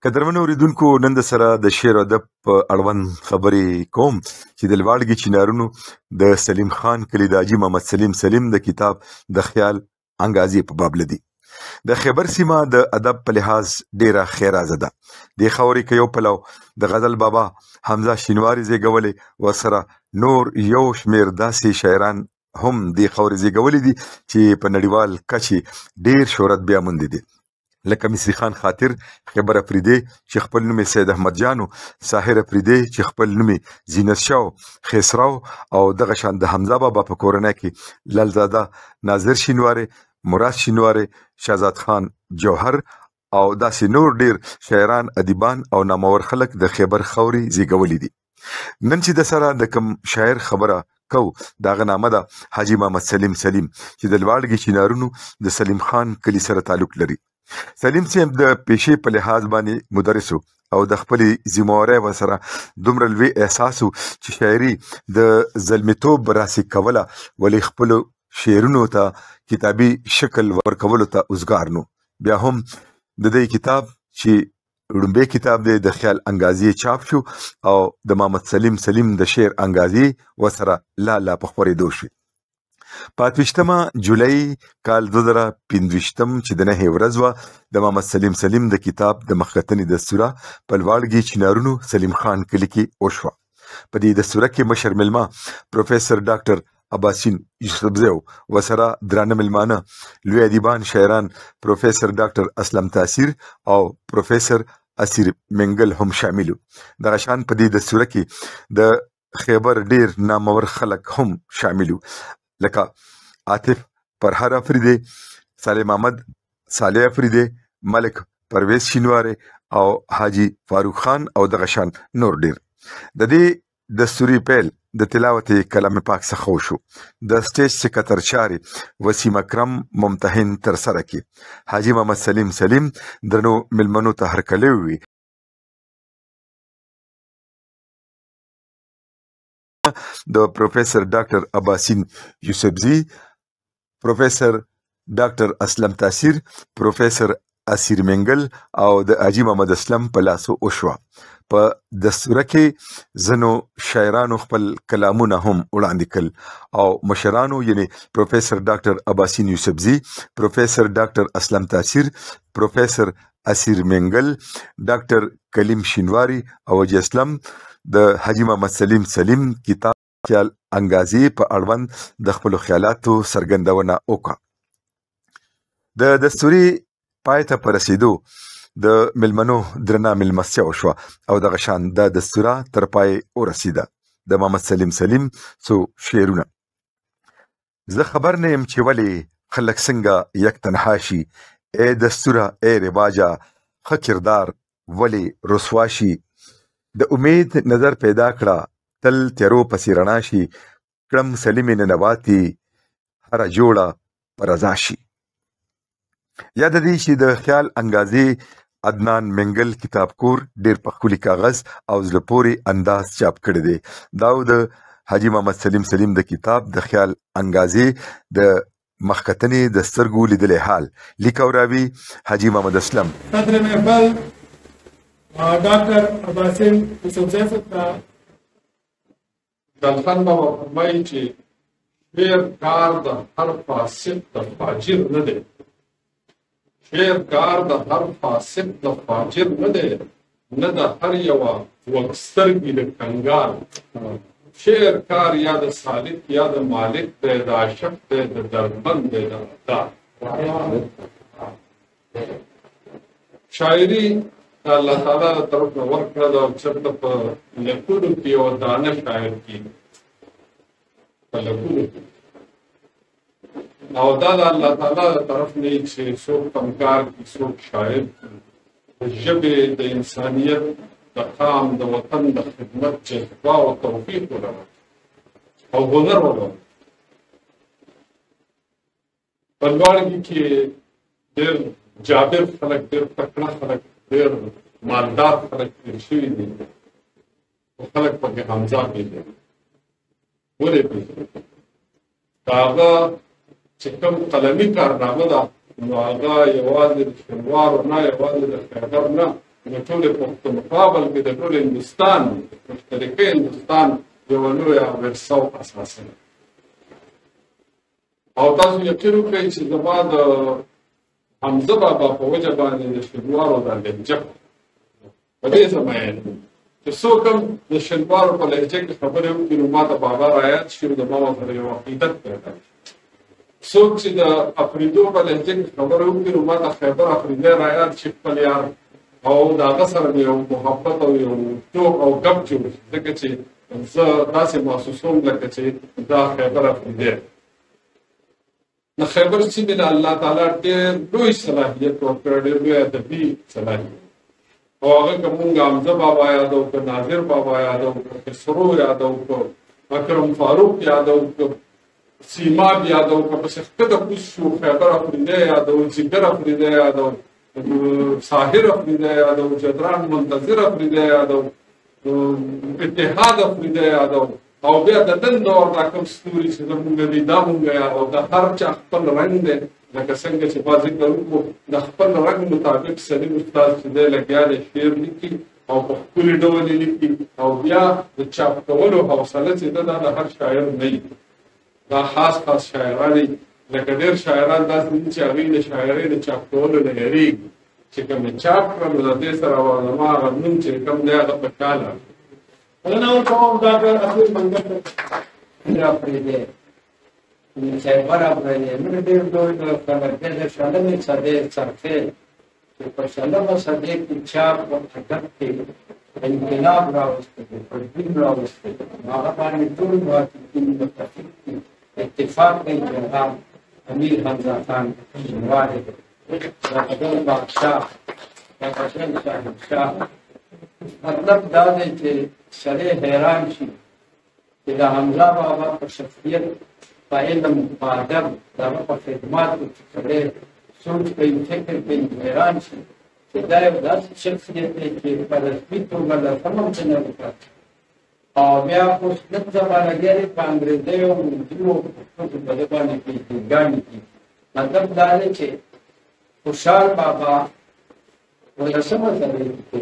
قدرمنو اوریدونکو نن د سره د شعر او ادب په اړوند خبرې کوم چې د لواړګي چنارونو د سلیم خان کلي د حاجي محمد سلیم د کتاب د خیال انګازې په باب لدی. د خیبر سیمه د ادب په لحاظ ډیره خیرازه ده. د خاورې کې یو پلو د غزل بابا حمزه شینواری زیږولې ورسره نور یو شمیر داسې شاعران هم د خاورې زیږولې دي چې په نړیوال کچې ډیر شهرت بیا موندي دي، لکه مصری خان خاطر، خیبر افریدی چې خپل نوم سید احمد جانو، ساحر افریدی چې خپل نوم زینت شاو، خسراو او دغه شان د حمزه بابا په کورنۍ کې للزاده ناظر شینواری، مراد شینواری، شهزاد خان جوهر او داسې نور ډیر شاعران، ادیبان او نامور خلک د خیبر خاورې زیږولي دي. نن چې د سره د کم شاعر خبره کو داغه نامه ده حاجي محمد سلیم چې د لواړګي چنارونو د سلیم خان کلي سره تعلق لري. سلیم صاحب د پیشې په لحاظ باندې مدرس او د خپلې ذمہوارۍ ورسره دومره لوی احساس چې شاعري د زلمیتوب راسي کوله، ولې خپلو شعرونو ته کتابي شکل ورکولو ته اوزګار نو. بیا هم د دې کتاب چې لومبی کتاب دی د خیال انګازې چاپ شو او د محمد سلیم د شعر انګازې ورسره لا په خپرېدو شو. په 28 جولای کال 2015 چې د نهه ورځ وه د محمد سلیم د کتاب د مخکتنې دستوره په لواړګي چنارونو سلیم خان کلي کې وشوه. په دې دستوره کې مشر مېلمه پروفیسر ډاکټر عباسین یوسفزی ورسره درانه مېلمانه لوی ادیبان شاعران پروفیسر ډاکټر اسلم تاثیر او پروفیسر اسیر منګل هم شامل وو. دغه شان په دې دستوره کې د خیبر ډیر نامور خلک هم شامل وو، لکه عاطف فرهاد افریدی، صالح محمد صالح افریدی، ملک پرویز شینواری او حاجی فاروق خان او دغه شان نور ډیر. د دې دستوري پیل د تلاوت کلام پاک څخه وشو. د سټیج سکرټر وسیم اکرم ممتحن تر سره کې حاجی محمد سلیم درنو ملمنو ته هرکلی وی. د پروفیسر ډاکټر عباسین یوسفزی، پروفیسر ډاکټر اسلم تاثیر، پروفیسر اسیر منګل او د حاجی محمد اسلم په لاسو وشوه. په دستوره کې ځینو شاعرانو خپل کلامونه هم وړاندې کړل او مشرانو یعنی پروفیسر ډاکټر عباسین یوسفزی، پروفیسر ډاکټر اسلم تاثیر، پروفیسر اسیر منګل، ډاکټر کلیم شینواری او حاجی اسلم د حاجی محمد سلیم کتاب خیال انګازې په اړوند د خپلو خیالاتو څرګندونه وکړه. د دستوري پای ته په رسېدو د مېلمنو درنه مېلمستیا وشوه او دغه شان دا دستوره تر پای ورسېده. د محمد سلیم څو شعرونه: زه خبر نه یم چې ولې خلک څنګه یک تنها شي، ای دستوره ای رواجه ښه کردار ولې رسوا شي، د امید نظر پیدا کړه تل تیرو پسې رڼا شي، کړم سلیمې ننواتي هره جوړه په رضا شي. یاد دی چې د خیال انګازې عدنان منګل کتابکور ډیر په ښکلي کاغذ او زړه پورې انداز چاپ کړی دی. دا د حاجي محمد سلیم د کتاب د خیال انګازې د مخکتنې د سترګو لیدلی حال لیک او راوي حاجي محمد اسلم. صدر محفل ډاکټر عباسین یوسفزی صاحب ته دلخان بابا فرمایي چې شعر کار د هر فاسق د فاجر نه دی، شعر کار د هر فاسق د فاجر نه دی، نه د هر یوه وکسترګي د کنګال. شعر کار یا د سالک یا د مالک دی، د عاشق دی، د دردمند دی، د غدار. شاعري د الله تعالی له طرف نه ورکړه ده او چېرته په لیکلو کې یو دانه شاعر کېږي، په لیکلو کې، او دا د الله تعالی له طرف نه وي چې څوک فنکار کړي، څوک شاعر کړي. د ژبې د انسانیت د قام د وطن د خدمت جذبه او توفیق ولري او هنر ولري. په لوړګي کې ډېر جابر خلک، ډېر تکړه خلک، ډېر مالدار خلک تېر شوي دي، خلک پکې حمزه پېژني. ولې پېژني؟ د هغه چې کوم قلمي کارنامه ده نو هغه یوازې د شینوارو نه، یوازې د خیبر نه، د ټولې پښتونخوا بلکې د ټول هندوستان، مشترکه هندوستان یوه لویه ورثه او اساسه ده. او تاسو یقین وکړئ چې زما د حمزه بابا په وجه باندې د شینوارو دا لهجه په دې زمانه چې څوک هم د شینوارو په لهجه کې خبرې وکړي نو ما ته بابا رایاد شي او د ما ورسره یو عقیدت پیدا شي. څوک چې د افریدو په لهجه کې خبرې وکړي نو ما ته خیبر افریدی رایاد شي خپل یار، او د هغه سره مې یو محبت او یو ټوک او ګپ جوړ شي، ځکه چې زه داسې محسوسوم لکه چې دا خیبر افریدی. د خیبر سیمې له الله تعالی ډېر لوی صلاحیت ورکړی، ډېر لوی ادبي صلاحیت. او هغه که مونږ حمزه بابا یادو، که ناظر بابا یادو، که خسرو یادو، که اکرم فاروق یادو، که سیماب یادو، که پس ښکته کوز شو خیبر افریدی یادو، جګر افریدی یادو، ساحر افریدی یادو، جدران منتظر افریدی یادو، اتحاد افریدی یادو، او بیا د نن دور دا کوم ستوري چې زمونږ دي دا مونږ یادو. د هر چا خپل رنګ دی، لکه څنګه چې ما ذکر وکړو د خپل رنګ مطابق سلیم استاد چې دی لګیا دی شعر لیکي او په ښکلي ډول یې لیکي، او بیا د چاپ کولو حوصله چې ده دا د هر شاعر نه وي. دا خاص خاص شاعران دي، لکه ډېر شاعران داسې دي چې هغوی د شاعرۍ د چاپ کولو نه یېرېږي، چې کوم یې چاپ کړه نو د دې سره زما هغه نوم چې کوم دی هغه په خیاله Hello, Tom, Dr. Abdul Mangal. Aprende. Khaybar aprende. Mene dev doi do kamarke de shalom sade sarfe. Ke shalom sade ki chap ko adab ke inqilab rawaste, tadbir rawaste. Mahabani tul baat ki mutafik ki ittifaq mein jaham Amir Hamza Khan Shinwari. Abdul Bakhshah, Bakashan Shah. مطلب دا دی چې سړی حیران شي چې د حمزه بابا په شخصیت، په علم، په ادب، د هغه په خدماتو کې سړی سوچ کوي، فکر کوي، حیران شي چې دا یو داسې شخصیت دی چې په رسمي توګه له سمم څه نه وکړه. او بیا اوس لږ زمانهګۍ په انګریزیو، اردو او پښتو په دې باندې پیژندګانې کېږي. مطلب دا دی چې خوشحال بابا ولسمه صدۍ کې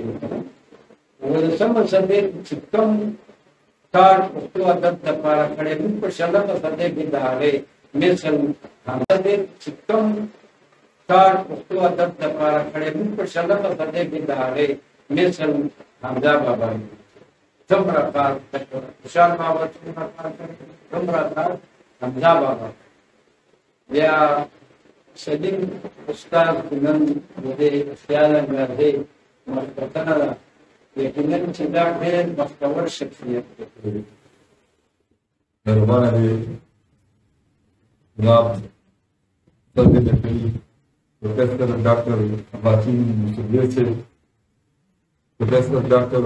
ولسمه صدۍ چې کوم کار پښتو ادب دپاره کړی موږ په شلمه صدۍ کې د هغې مثل حمزه دی چې کوم کار پښتو ادب دپاره کړی موږ په شلمه صدۍ کې د هغې مثل حمزه بابا څومره کار خوشحال بابا څومره کار کړی، څومره کار حمزه بابا. بیا سلیم استاد نن د دې خیال انګارۍ مخکتنه ده، یقینا چې دا ډېر بختور شخصیت دی. مهربانه دی جناب صدر نقوی پروفیسر ڈاکٹر عباسین مصدر سے، پروفیسر ڈاکٹر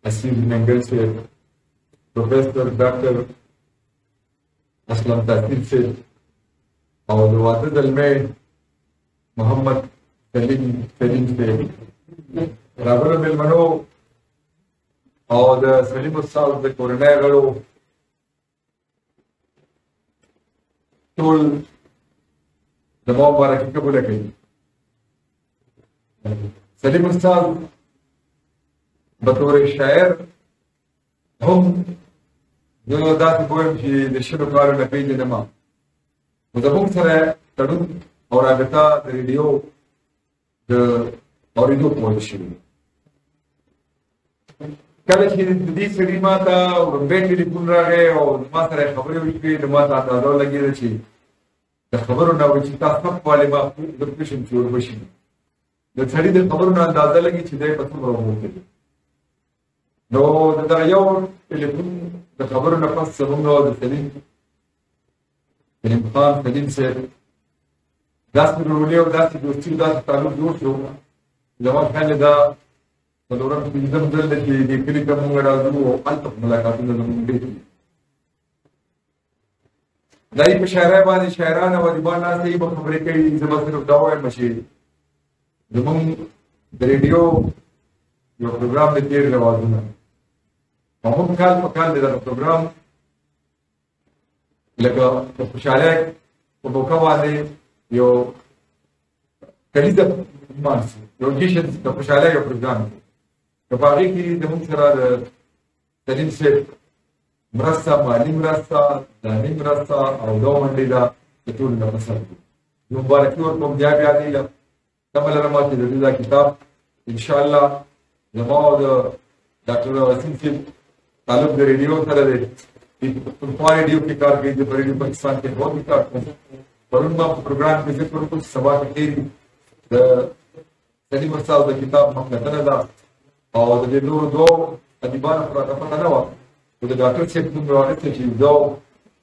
اسیم منگل سے، پروفیسر ڈاکٹر اسلم تحصیل سے، اور واحد علماء محمد سلیم سے، راغلو مېلمنو او د سلیم استاد د کورنۍ غړو ټول زما مبارکي قبوله کوي. سلیم استاد بطور شاعر هم زه داسې پوهیم چې د شلو کالو نه پېژنم، نو زموږ سره تړون او رابطه د ریډیو د اورېدو په وجه شوې. کله چې د دې سړي ما ته وړومبی ټلیفون راغی او ما سره یې خبرې وشوې، نو ما ته اندازه ولګېده چې د خبرو نه چې تا سب والې ما زه پوه شم چې وربشي د سړي د خبرو نه اندازه لګي چې دی په څومره عمر کې دی. نو د دغه یو ټلیفون د خبرو نه پس زموږ د سلیم خان سلیم صاحب داسې ورورولي او داسې دوستي او داسې تعلق جوړ شو. زما خیال دا څلورم پنځم ځل دی چې دې کلي ته مونږ راځو او هلته ملاقاتونه زموږ ډېر دي. دای په شاعرۍ باندې شاعران او ادیبان ناست دي به خبرې کوي. زه به صرف دا وایم چې زمونږ د ریډیو یو پروګرام دی تېر رواجونه او هم کال په کال دی دغه پروګرام لکه د خوشحالۍ په موقع باندې یو کلیزه مانس یو جشن د خوشحالۍ یو پروګرام دی که په هغې کې زمونږ سره د سلیم صاحب مرسته مالي مرسته ځاني مرسته او دا ونډې ده د ټولو نه په سر کړو. مبارکي ورکوم بیا بیا دې تمه لرم چې د دې دا کتاب انشاءالله زما او د ډاکټر وسیم صاحب تعلق د ریډیو سره دی. پښتونخوا ریډیو کې کار کوي، د ریډیو پاکستان کې هم کار کوي. پرون ما په پروګرام کې ذکر وکړ چې سبا کې د سلیم استاد د کتاب مخنتنه ده او د دې نورو دوو ادیبانو په راته پته نه وه خو د ډاکټر صاحب نوم مې واخیستی چې یو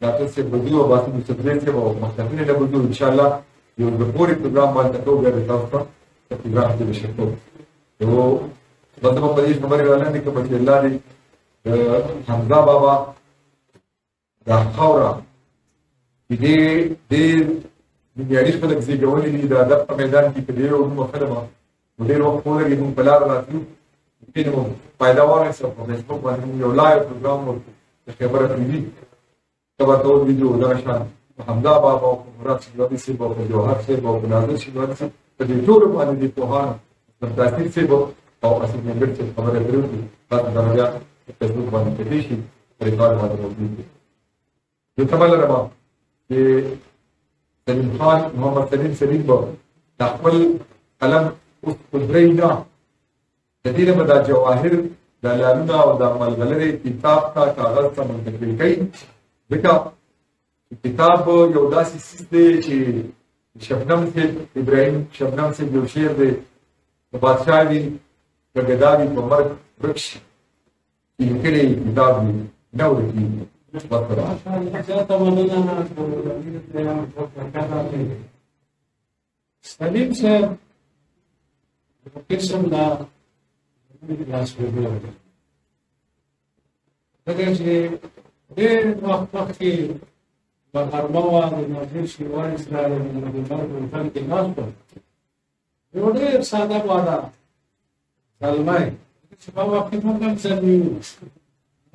ډاکټر صاحب به ځي او باسم مستقبل صاحب او مخنتنې نه به ځو انشاءالله یو د پورې پروګرام باندې ته بیا د تاسو ته د پروګرام کې به شرکت یو بس زما په دې خبرې ولنډې کړم چې الله دې حمزه بابا دا خاوره چې ډېر نومیالي خلک زېږولي دي د ادب په میدان کې په ډېر علومو خدمه نو ډېر وخت ولګېد موږ په لاره راتلو ممکن مو فایده واخیسته په فیسبوک باندې موږ یو لایو پروګرام ورکړو د خبره ټي وي ته به ته ویډیو دغه شان حمزه بابا او مراد شینواري صاحب او جوهر صاحب او ناظر شینواري صاحب په دې ټولو باندې د پوهانو تاثیر صاحب او اصل ممبر صاحب خبره کړې وي تاسو دا بیا په فیسبوک باندې کېدای شي ریکارډ باندې موجود دي. زه تمه لرم چې سلیم خان محمد سلیم به د خپل قلم اوس قدرې نه د دې نه به دا جواهر دا لالونه او دا ملغلرې کتاب ته کاغذ ته منتقل کوي ځکه کتاب یو داسې څیز دی چې شبنم صاحب ابراهیم شبنم صاحب یو شعر دی د بادشاه وي که ګدا وي په مرګ ورک شي چې لیکلی کتاب وي نه ورکېږي. سلیم صاحب قسم دا لاس وګړو دغه چې ډېر وخت مخکې په هرموا د ناظر شینواري سره د مرګ کې ناست وم یو ډېر ساده واده زلمی چې په وخت کې موږ هم زلمي وو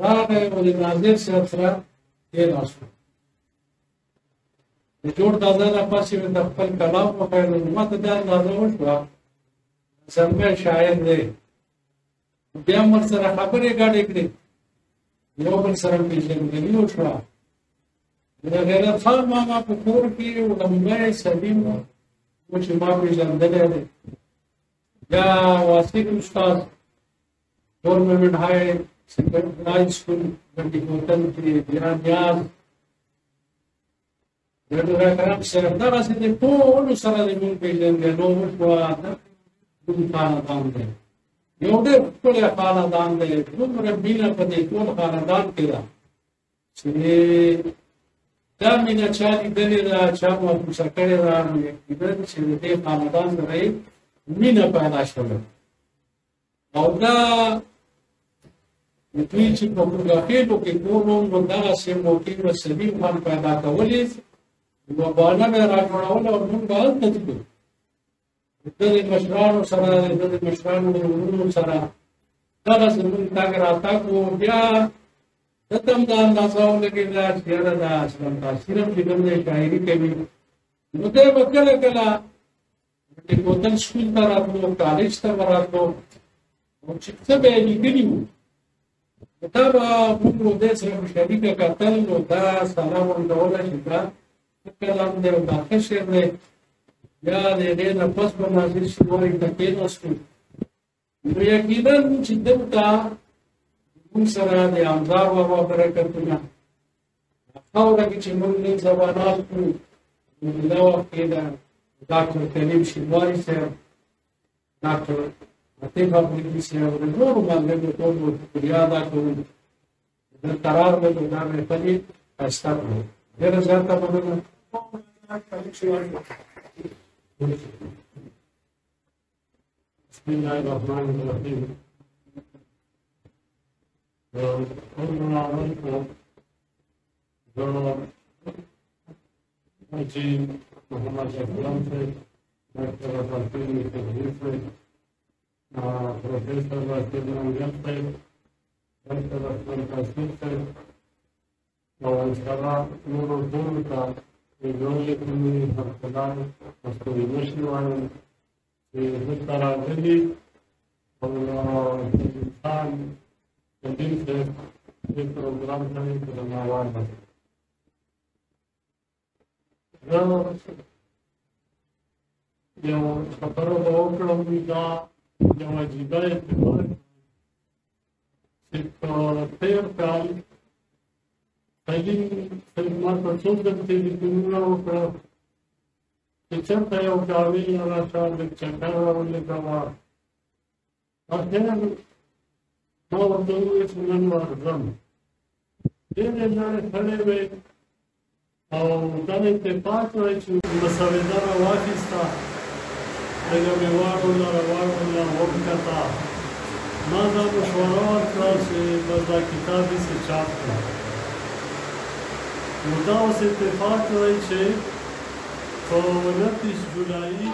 راغی او د ناظر صاحب سره کېناست وم د جوړ دادا نه پاسې مې د خپل کلام وکړ نو ما ته دا اندازه وشوه زلمی شاعر دی بیا هم ورسره خبرې ګډې کړې یو بل سره پېژندګلي وشوه د غیرت خان ماما په کور کې لومړی سلیم و چې ما پېژندلی دی بیا واسط استاد ګورنمنټ های سکول ګنډي کوتل کې بیا نیاز ډاکټر اکرم صاحب دغسې د ټولو سره د مونږ پېژندګلو وشوه کوم خاندان دی یو ډېر ښکلی خاندان دی دومره مینه په دې ټول خاندان کې ده چې دا مینه چا لیدلې ده چا محسوسه کړې ده نو یقینا چې د دې خاندان سره یې مینه پیدا شوې او دا دوی چې په فوټوګرافیو کې ټولو نو دغسې موقع به سلیم خان پیدا کولې نو بانه به یې راجوړوله او موږ به هلته تلو د دې مشرانو سره د دې مشرانو د ورونو سره دغسې موږ تګ راتګ و بیا دته هم دا اندازه ولګېده چې یاره دا اسلام تاثیر هم چې کوم دی شاعري کوي نو دی به کله کله د کوتل سکول ته راتلو کالج ته به راتلو او چې څه به یې لیکلي وو دا به موږ نو دی سره په شریکه کتل نو دا سلام ورکولی چې دا ښه کلام دی او دا ښه شعر دی بیا د هغې نه پس به ناظر شینواري ته کېناستو نو یقینا چې دلته موږ سره د حمزه بابا برکتونه خاوره کې چې موږ نن سبا ناست وو نو دا وخت کې د ډاکټر سلیم شینواري صاحب ډاکټر عطیف افریدي صاحب د نورو ملګرو ټولو شکریا ادا کوو دلته راغلل نو دا مې پلي ښایسته کړو ډېره زیاته مننه بسم الله الرحمن الرحیم حاجي محمد اسلام صاحب، ډاکټر عبدالحفیظ تحریر صاحب، پروفیسر راشد منګل صاحب، ډاکټر اسلم قاسم صاحب او انشاءالله نورو ټولو ته ډولې کومې هرکلان مستوي نشي وایم چې دلته راغلي او انسان دین صاحب دې پروګرام ته یې درناوی وکړ. زه یو خبره به وکړم، دا یو عجیبه اتفاق چې په تېر کال سلیم صاحب ما ته څو ځله تلیفونونه وکړه چې چېرته یو کاویل راته لږ چکر راولېږه. اخر ما ورته وویل چې نن ورځم. ډېرې لارې کړې وې او دا اتفاق وی چې مسودة راواخیسته، لږه مې واړوله وکتله. ما دا مشوره ورکړه چې بس دا کتاب هسې چاپ کړه. نو دا اوس اتفاق وی چې په 29 جولایي